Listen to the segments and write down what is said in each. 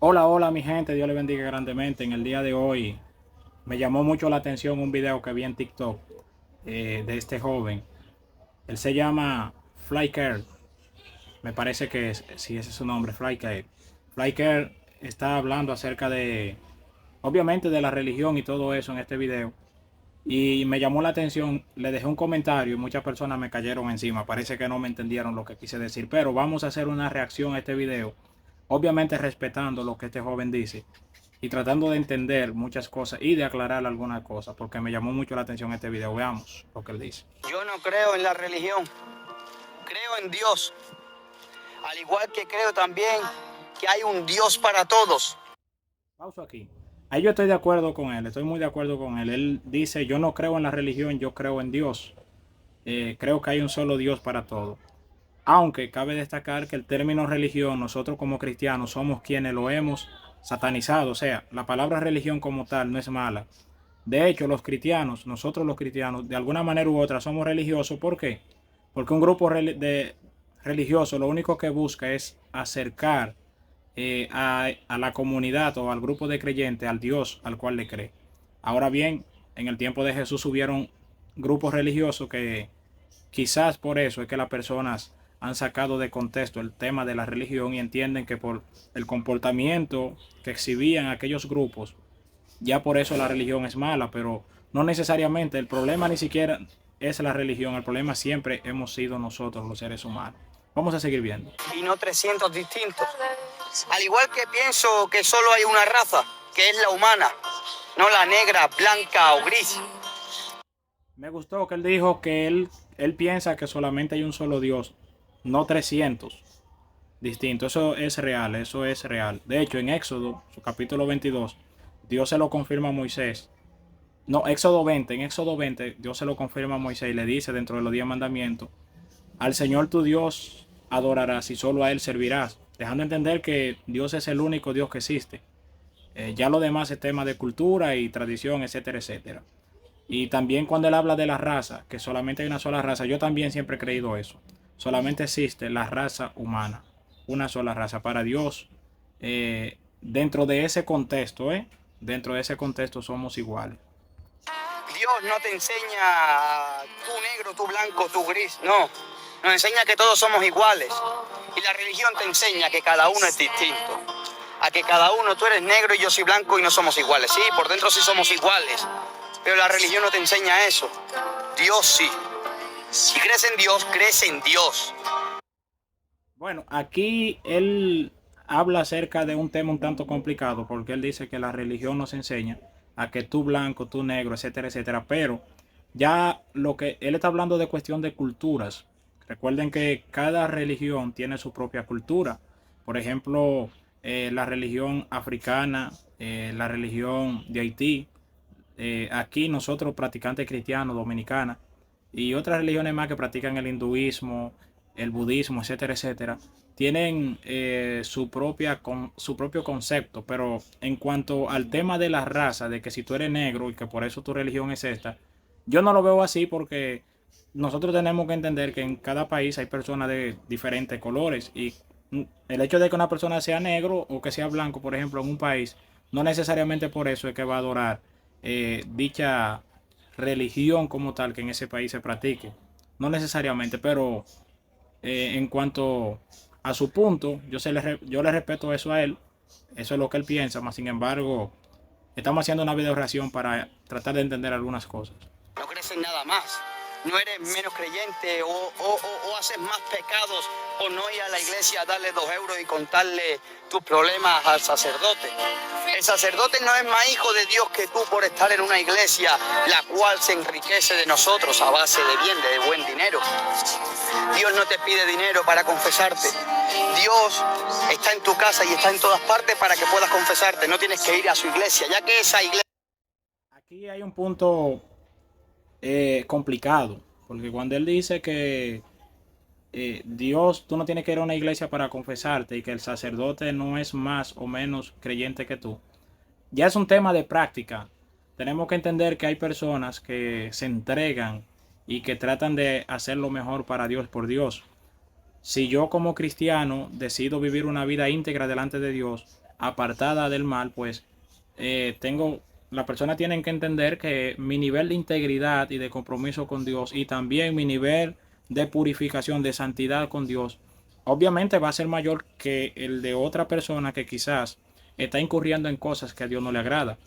Hola, hola mi gente, Dios les bendiga grandemente. En el día de hoy me llamó mucho la atención un video que vi en TikTok de este joven. Él se llama Flyker, me parece que si ese es su nombre, Flyker. Flyker está hablando acerca de, obviamente, de la religión y todo eso en este video. Y me llamó la atención, le dejé un comentario y muchas personas me cayeron encima. Parece que no me entendieron lo que quise decir, pero vamos a hacer una reacción a este video, obviamente respetando lo que este joven dice y tratando de entender muchas cosas y de aclarar algunas cosas, porque me llamó mucho la atención este video. Veamos lo que él dice. Yo no creo en la religión, creo en Dios, al igual que creo también que hay un Dios para todos. Pausa aquí. Ahí yo estoy de acuerdo con él, estoy muy de acuerdo con él. Él dice, yo no creo en la religión, yo creo en Dios. Creo que hay un solo Dios para todo. Aunque cabe destacar que el término religión, nosotros como cristianos somos quienes lo hemos satanizado. O sea, la palabra religión como tal no es mala. De hecho, los cristianos, nosotros los cristianos, de alguna manera u otra somos religiosos. ¿Por qué? Porque un grupo de religioso lo único que busca es acercar a la comunidad o al grupo de creyentes al Dios al cual le cree. Ahora bien, en el tiempo de Jesús hubieron grupos religiosos que quizás por eso es que las personas han sacado de contexto el tema de la religión y entienden que por el comportamiento que exhibían aquellos grupos, ya por eso la religión es mala, pero no necesariamente. El problema ni siquiera es la religión, el problema siempre hemos sido nosotros los seres humanos. Vamos a seguir viendo. Y no 300 distintos. Al igual que pienso que solo hay una raza, que es la humana, no la negra, blanca o gris. Me gustó que él dijo que él piensa que solamente hay un solo Dios, no 300 distintos. Eso es real, eso es real. De hecho, en Éxodo, su capítulo 22, Dios se lo confirma a Moisés. No, Éxodo 20, en Éxodo 20, Dios se lo confirma a Moisés y le dice dentro de los 10 mandamientos, al Señor tu Dios adorarás y solo a Él servirás, dejando entender que Dios es el único Dios que existe. Ya lo demás es tema de cultura y tradición, etcétera, etcétera. Y también cuando él habla de la raza, que solamente hay una sola raza, yo también siempre he creído eso. Solamente existe la raza humana, una sola raza para Dios. Dentro de ese contexto, dentro de ese contexto somos iguales. Dios no te enseña tú negro, tú blanco, tú gris, no. Nos enseña que todos somos iguales. Y la religión te enseña que cada uno es distinto. A que cada uno, tú eres negro y yo soy blanco y no somos iguales. Sí, por dentro sí somos iguales. Pero la religión no te enseña eso. Dios sí. Si crees en Dios, crees en Dios. Bueno, aquí él habla acerca de un tema un tanto complicado porque él dice que la religión nos enseña a que tú blanco, tú negro, etcétera, etcétera. Pero ya lo que él está hablando de cuestión de culturas. Recuerden que cada religión tiene su propia cultura. Por ejemplo, la religión africana, la religión de Haití. Aquí nosotros practicantes cristianos, dominicanas y otras religiones más que practican el hinduismo, el budismo, etcétera, etcétera, tienen su propio concepto. Pero en cuanto al tema de la raza, de que si tú eres negro y que por eso tu religión es esta, yo no lo veo así porque nosotros tenemos que entender que en cada país hay personas de diferentes colores y el hecho de que una persona sea negro o que sea blanco, por ejemplo, en un país, no necesariamente por eso es que va a adorar dicha religión como tal que en ese país se practique. No necesariamente, pero en cuanto a su punto, yo le respeto eso a él, eso es lo que él piensa, más sin embargo, estamos haciendo una video reacción para tratar de entender algunas cosas. No crees en nada más. No eres menos creyente o haces más pecados por no ir a la iglesia a darle 2 euros y contarle tus problemas al sacerdote. El sacerdote no es más hijo de Dios que tú por estar en una iglesia, la cual se enriquece de nosotros a base de bien, de buen dinero. Dios no te pide dinero para confesarte. Dios está en tu casa y está en todas partes para que puedas confesarte. No tienes que ir a su iglesia, ya que esa iglesia... Aquí hay un punto complicado, porque cuando él dice que Dios, tú no tienes que ir a una iglesia para confesarte y que el sacerdote no es más o menos creyente que tú, ya es un tema de práctica. Tenemos que entender que hay personas que se entregan y que tratan de hacer lo mejor para Dios por Dios. Si yo como cristiano decido vivir una vida íntegra delante de Dios, apartada del mal, pues la persona tiene que entender que mi nivel de integridad y de compromiso con Dios y también mi nivel de purificación, de santidad con Dios, obviamente va a ser mayor que el de otra persona que quizás está incurriendo en cosas que a Dios no le agrada.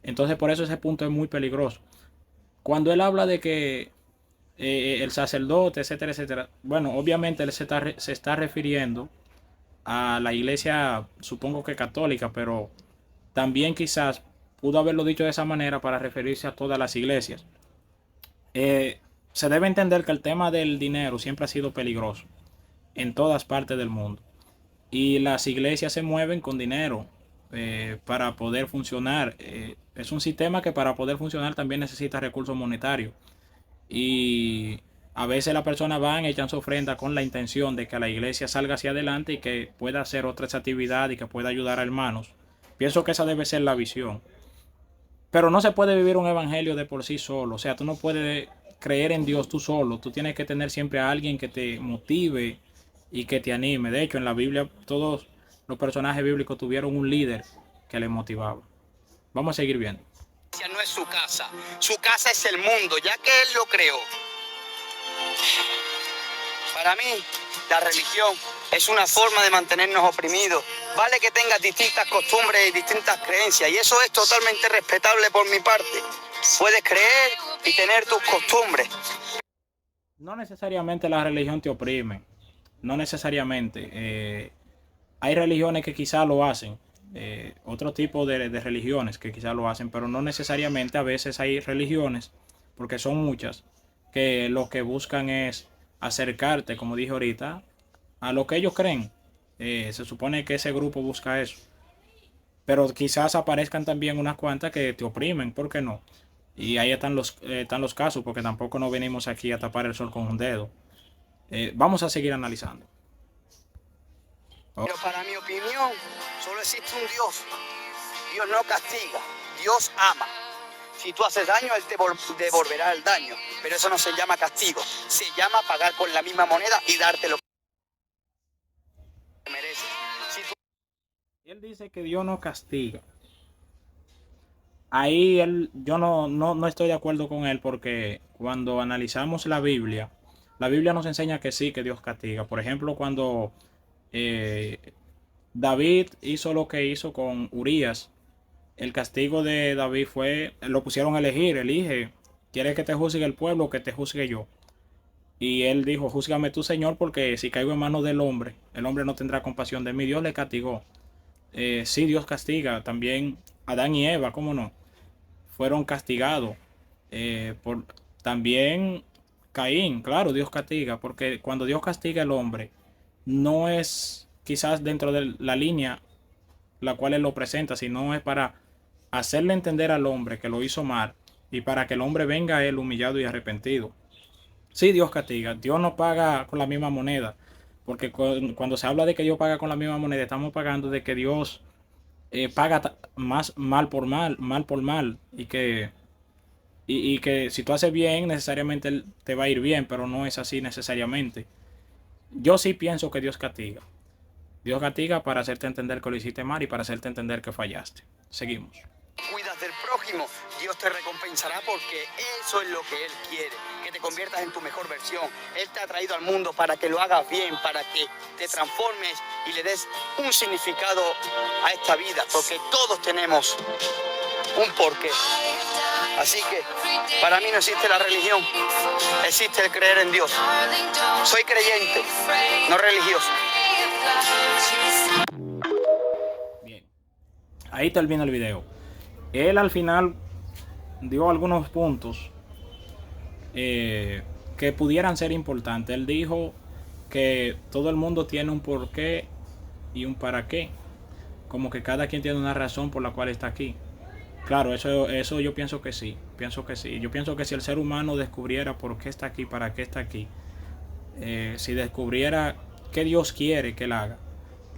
Entonces por eso ese punto es muy peligroso. Cuando él habla de que el sacerdote, etcétera, etcétera, bueno, obviamente él se está refiriendo a la iglesia, supongo que católica, pero también quizás pudo haberlo dicho de esa manera para referirse a todas las iglesias. Se debe entender que el tema del dinero siempre ha sido peligroso en todas partes del mundo. Y las iglesias se mueven con dinero para poder funcionar. Es un sistema que para poder funcionar también necesita recursos monetarios. Y a veces las personas van, echan su ofrenda con la intención de que la iglesia salga hacia adelante y que pueda hacer otras actividades y que pueda ayudar a hermanos. Pienso que esa debe ser la visión. Pero no se puede vivir un evangelio de por sí solo. O sea, tú no puedes creer en Dios tú solo. Tú tienes que tener siempre a alguien que te motive y que te anime. De hecho, en la Biblia todos los personajes bíblicos tuvieron un líder que les motivaba. Vamos a seguir viendo. No es su casa es el mundo, ya que Él lo creó. Para mí, la religión es una forma de mantenernos oprimidos. Vale que tengas distintas costumbres y distintas creencias, y eso es totalmente respetable por mi parte. Puedes creer y tener tus costumbres. No necesariamente la religión te oprime, no necesariamente. Hay religiones que quizás lo hacen, otro tipo de religiones que quizás lo hacen, pero no necesariamente. A veces hay religiones, porque son muchas, que lo que buscan es acercarte, como dije ahorita, a lo que ellos creen. Se supone que ese grupo busca eso. Pero quizás aparezcan también unas cuantas que te oprimen, ¿por qué no? Y ahí están los casos, porque tampoco nos venimos aquí a tapar el sol con un dedo. Vamos a seguir analizando. Pero para mi opinión, solo existe un Dios. Dios no castiga, Dios ama. Si tú haces daño, Él te devolverá el daño. Pero eso no se llama castigo, se llama pagar con la misma moneda y darte lo que mereces. Él dice que Dios no castiga. Ahí yo no estoy de acuerdo con él, porque cuando analizamos la Biblia nos enseña que sí, que Dios castiga. Por ejemplo, cuando David hizo lo que hizo con Urías, el castigo de David fue, lo pusieron a elige, ¿quieres que te juzgue el pueblo o que te juzgue yo? Y él dijo, júzgame tú, Señor, porque si caigo en manos del hombre, el hombre no tendrá compasión de mí. Dios le castigó. Sí, Dios castiga. También Adán y Eva, ¿cómo no? Fueron castigados. Por también Caín, claro, Dios castiga, porque cuando Dios castiga al hombre, no es quizás dentro de la línea la cual él lo presenta, sino es para hacerle entender al hombre que lo hizo mal y para que el hombre venga a él humillado y arrepentido. Sí, Dios castiga, Dios no paga con la misma moneda, porque cuando se habla de que Dios paga con la misma moneda, estamos pagando de que Dios paga más mal por mal, mal por mal, y que si tú haces bien, necesariamente te va a ir bien, pero no es así necesariamente. Yo sí pienso que Dios castiga. Dios castiga para hacerte entender que lo hiciste mal y para hacerte entender que fallaste. Seguimos. Cuidas del prójimo, Dios te recompensará, porque eso es lo que Él quiere, que te conviertas en tu mejor versión. Él te ha traído al mundo para que lo hagas bien, para que te transformes y le des un significado a esta vida, porque todos tenemos un porqué. Así que para mí no existe la religión, existe el creer en Dios. Soy creyente, no religioso. Bien, ahí termina el video. Él al final dio algunos puntos que pudieran ser importantes. Él dijo que todo el mundo tiene un porqué y un para qué, como que cada quien tiene una razón por la cual está aquí. Claro, eso yo pienso que sí, Yo pienso que si el ser humano descubriera por qué está aquí, para qué está aquí, si descubriera qué Dios quiere que él haga,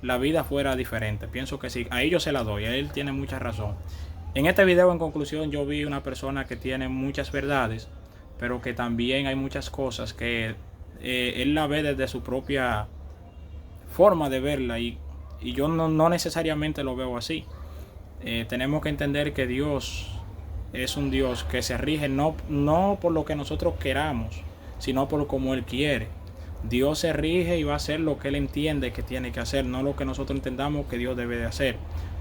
la vida fuera diferente. Pienso que sí, a ellos se la doy, a él tiene mucha razón. En este video, en conclusión, yo vi una persona que tiene muchas verdades, pero que también hay muchas cosas que él la ve desde su propia forma de verla, y y yo no necesariamente lo veo así. Tenemos que entender que Dios es un Dios que se rige no por lo que nosotros queramos, sino por como Él quiere. Dios se rige y va a hacer lo que Él entiende que tiene que hacer, no lo que nosotros entendamos que Dios debe de hacer.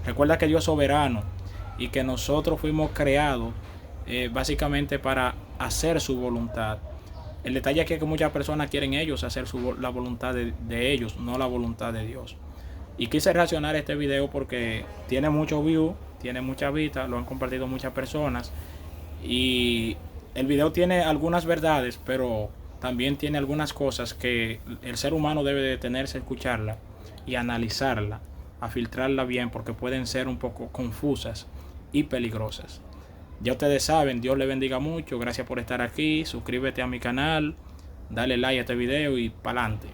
Recuerda que Dios es soberano y que nosotros fuimos creados básicamente para hacer su voluntad. El detalle aquí es que muchas personas quieren ellos hacer la voluntad de ellos, no la voluntad de Dios. Y quise reaccionar a este video porque tiene muchos views, tiene muchas vistas, lo han compartido muchas personas. Y el video tiene algunas verdades, pero también tiene algunas cosas que el ser humano debe detenerse a escucharla y analizarla, a filtrarla bien, porque pueden ser un poco confusas y peligrosas. Ya ustedes saben, Dios le bendiga mucho, gracias por estar aquí, suscríbete a mi canal, dale like a este video y pa'lante.